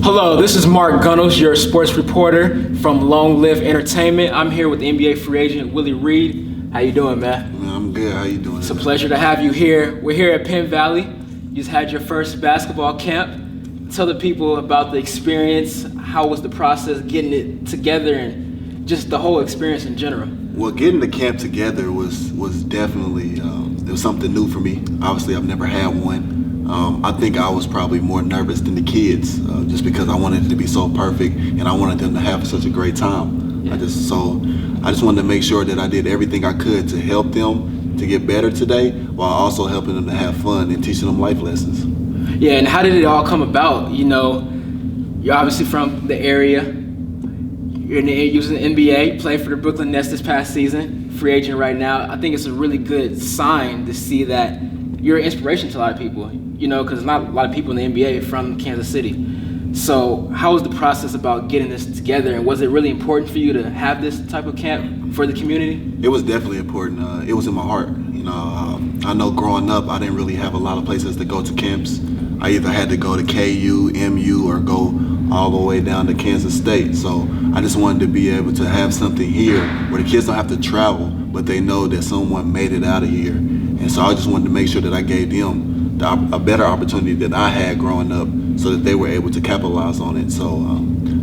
Hello, this is Mark Gunnels, your sports reporter from Long Live Entertainment. I'm here with the NBA free agent Willie Reed. How you doing, man? Man, I'm good. How you doing? It's a pleasure to have you here. We're here at Penn Valley. You just had your first basketball camp. Tell the people about the experience. How was the process getting it together and just the whole experience in general? Well, getting the camp together was definitely it was something new for me. Obviously, I've never had one. I think I was probably more nervous than the kids, just because I wanted it to be so perfect and I wanted them to have such a great time. Yeah. I just wanted to make sure that I did everything I could to help them to get better today, while also helping them to have fun and teaching them life lessons. Yeah, and how did it all come about? You know, you're obviously from the area. You're using the NBA, played for the Brooklyn Nets this past season, free agent right now. I think it's a really good sign to see that you're an inspiration to a lot of people, you know, because not a lot of people in the NBA are from Kansas City. So how was the process about getting this together, and was it really important for you to have this type of camp for the community? It was definitely important. It was in my heart. You know, I know growing up, I didn't really have a lot of places to go to camps. I either had to go to KU, MU, or go all the way down to Kansas State. So I just wanted to be able to have something here where the kids don't have to travel, but they know that someone made it out of here. And so I just wanted to make sure that I gave them a better opportunity than I had growing up, so that they were able to capitalize on it. So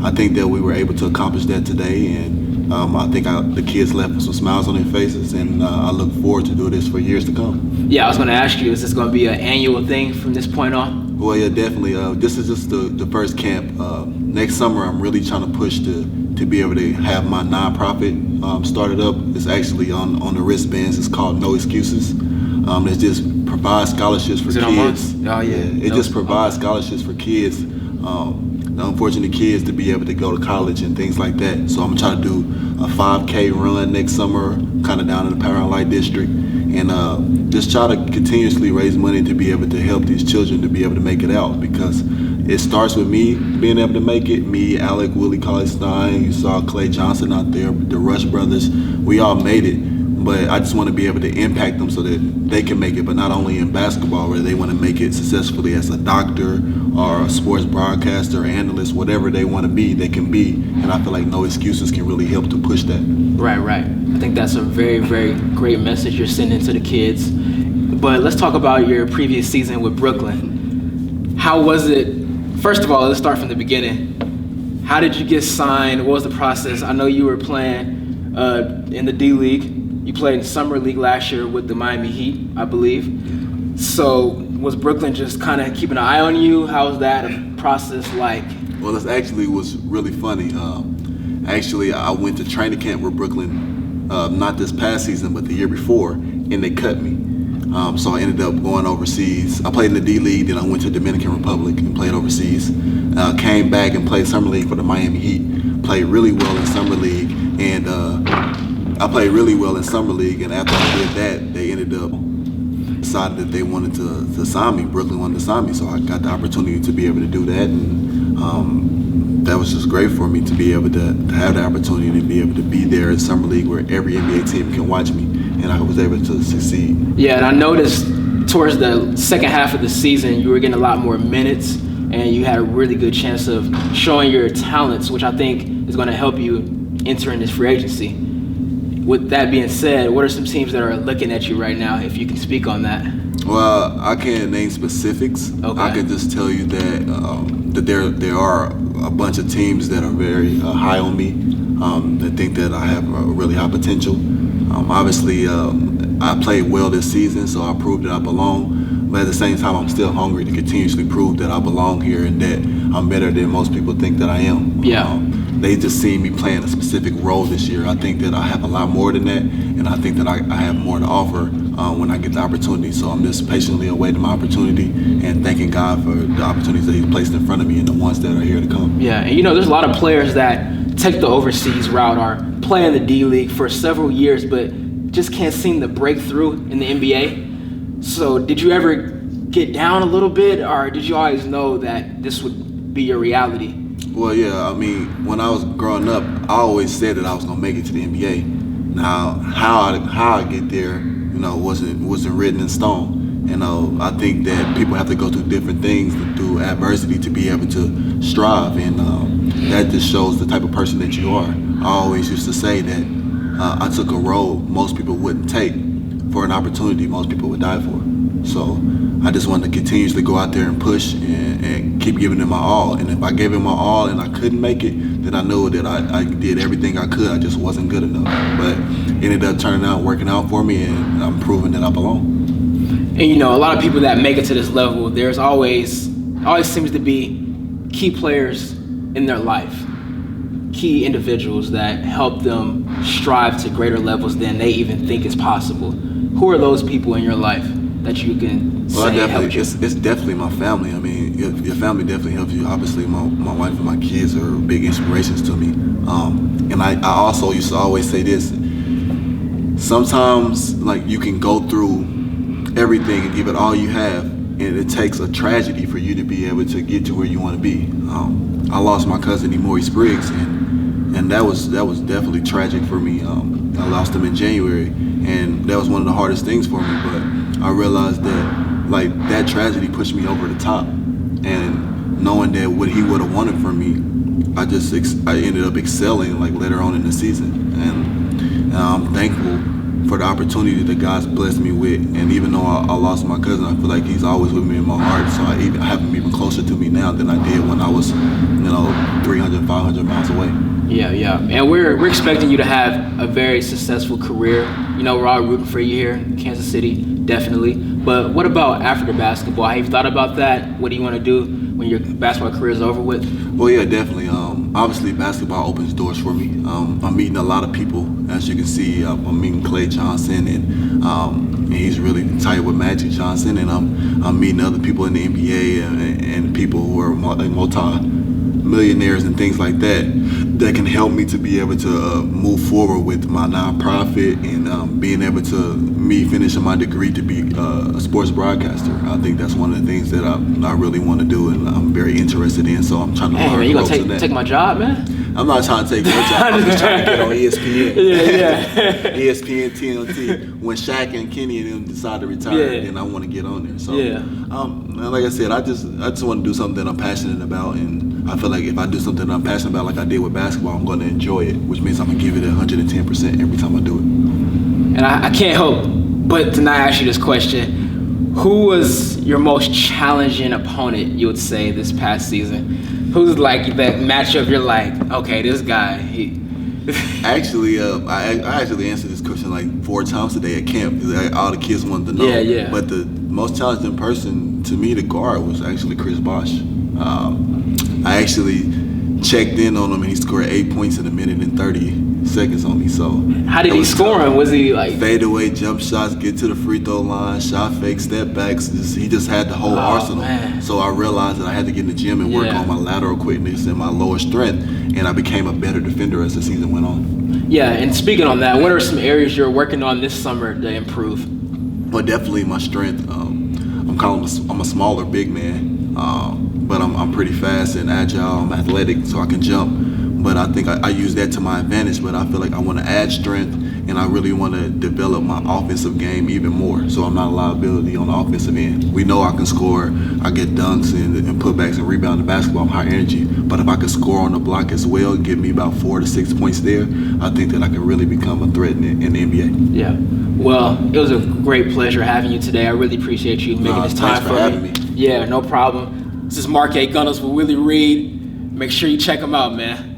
I think that we were able to accomplish that today, and I think the kids left with some smiles on their faces, and I look forward to doing this for years to come. Yeah, I was going to ask you, is this going to be an annual thing from this point on? Well, yeah, definitely. This is just the first camp. Next summer, I'm really trying to push to be able to have my nonprofit started up. It's actually on the wristbands. It's called No Excuses. It just provides scholarships for kids. Oh, yeah. It just provides scholarships for kids, the unfortunate kids, to be able to go to college and things like that. So I'm trying to do a 5K run next summer, kind of down in the Power and Light District, and just try to continuously raise money to be able to help these children to be able to make it out, because it starts with me being able to make it. Me, Alec, Willie Cauley-Stein, you saw Clay Johnson out there, the Rush brothers, we all made it. But I just want to be able to impact them so that they can make it, but not only in basketball, where they want to make it successfully as a doctor or a sports broadcaster or analyst, whatever they want to be, they can be. And I feel like No Excuses can really help to push that. Right. I think that's a very, very great message you're sending to the kids. But let's talk about your previous season with Brooklyn. How was it? First of all, let's start from the beginning. How did you get signed? What was the process? I know you were playing in the D League. You played in Summer League last year with the Miami Heat, I believe. So was Brooklyn just kind of keeping an eye on you? How was that process like? Well, this actually was really funny. Actually, I went to training camp with Brooklyn, not this past season, but the year before, and they cut me. So I ended up going overseas. I played in the D League, then I went to Dominican Republic and played overseas. Came back and played Summer League for the Miami Heat. Played really well in Summer League, and I played really well in Summer League, and after I did that, they ended up decided that they wanted to sign me. Brooklyn wanted to sign me, so I got the opportunity to be able to do that, and that was just great for me to be able to have the opportunity to be able to be there in Summer League where every NBA team can watch me, and I was able to succeed. Yeah, and I noticed towards the second half of the season, you were getting a lot more minutes, and you had a really good chance of showing your talents, which I think is going to help you entering this free agency. With that being said, what are some teams that are looking at you right now, if you can speak on that? Well, I can't name specifics. Okay. I can just tell you that there are a bunch of teams that are very high on me, that think that I have a really high potential. Obviously, I played well this season, so I proved that I belong. But at the same time, I'm still hungry to continuously prove that I belong here and that I'm better than most people think that I am. Yeah. They just see me playing a specific role this year. I think that I have a lot more than that, and I think that I have more to offer when I get the opportunity. So I'm just patiently awaiting my opportunity and thanking God for the opportunities that He's placed in front of me and the ones that are here to come. Yeah, and you know, there's a lot of players that take the overseas route or play in the D League for several years, but just can't seem to break through in the NBA. So did you ever get down a little bit, or did you always know that this would be your reality? Well, yeah, I mean, when I was growing up, I always said that I was gonna make it to the NBA. Now, how I get there, you know, wasn't written in stone. I think that people have to go through different things, through adversity, to be able to strive, and that just shows the type of person that you are. I always used to say that I took a road most people wouldn't take for an opportunity most people would die for. So I just wanted to continuously go out there and push and keep giving it my all. And if I gave it my all and I couldn't make it, then I know that I did everything I could. I just wasn't good enough. But it ended up turning out, working out for me, and I'm proving that I belong. And a lot of people that make it to this level, there's always seems to be key players in their life, key individuals that help them strive to greater levels than they even think is possible. Who are those people in your life that you can say helped you? It's definitely my family. I mean, your family definitely helps you. Obviously, my wife and my kids are big inspirations to me. And I also used to always say this. Sometimes, like, you can go through everything and give it all you have, and it takes a tragedy for you to be able to get to where you want to be. I lost my cousin Emory Spriggs, and that was definitely tragic for me. I lost him in January, and that was one of the hardest things for me. But I realized that, like, that tragedy pushed me over the top, and knowing that what he would have wanted from me, I ended up excelling, like, later on in the season, and I'm thankful for the opportunity that God's blessed me with. And even though I lost my cousin, I feel like he's always with me in my heart. So I have him even closer to me now than I did when I was, 300, 500 miles away. Yeah. And we're expecting you to have a very successful career. We're all rooting for you here in Kansas City, definitely. But what about after the basketball? Have you thought about that? What do you want to do when your basketball career is over with? Well, yeah, definitely. Obviously, basketball opens doors for me. I'm meeting a lot of people. As you can see, I'm meeting Klay Johnson, and he's really tight with Magic Johnson. And I'm meeting other people in the NBA and people who are multi-millionaires and things like that can help me to be able to move forward with my nonprofit and being able to finishing my degree to be a sports broadcaster. I think that's one of the things that I really want to do, and I'm very interested in. So I'm trying to learn. Man, you gonna take my job, man? I'm not trying to take your job. I'm just trying to get on ESPN. Yeah. ESPN, TNT. When Shaq and Kenny and them decide to retire, then I want to get on there. So, like I said, I just want to do something that I'm passionate about, and I feel like if I do something that I'm passionate about, like I did with basketball, I'm going to enjoy it, which means I'm going to give it 110% every time I do it. And I can't help but to not ask you this question. Who was your most challenging opponent, you would say, this past season? Who's like that matchup you're like, okay, this guy, Actually, I actually answered this question like 4 times today at camp because all the kids wanted to know. Yeah. But the most challenging person to me to guard was actually Chris Bosh. I actually checked in on him and he scored 8 points in a minute and 30 seconds on me. So how did he score him? Was he like fadeaway jump shots, get to the free throw line, shot fake, step backs? He just had the whole arsenal. Man. So I realized that I had to get in the gym and work on my lateral quickness and my lower strength, and I became a better defender as the season went on. Yeah, and speaking on that, what are some areas you're working on this summer to improve? Well, definitely my strength. I'm a smaller big man, but I'm pretty fast and agile. I'm athletic, so I can jump. But I think I use that to my advantage. But I feel like I want to add strength, and I really want to develop my offensive game even more. So I'm not a liability on the offensive end. We know I can score. I get dunks and putbacks and rebound in basketball. I'm high energy. But if I can score on the block as well, give me about 4 to 6 points there, I think that I can really become a threat in the NBA. Yeah. Well, it was a great pleasure having you today. I really appreciate you making this time for having me. Yeah, no problem. This is Mark A. Gunnels with Willie Reed. Make sure you check him out, man.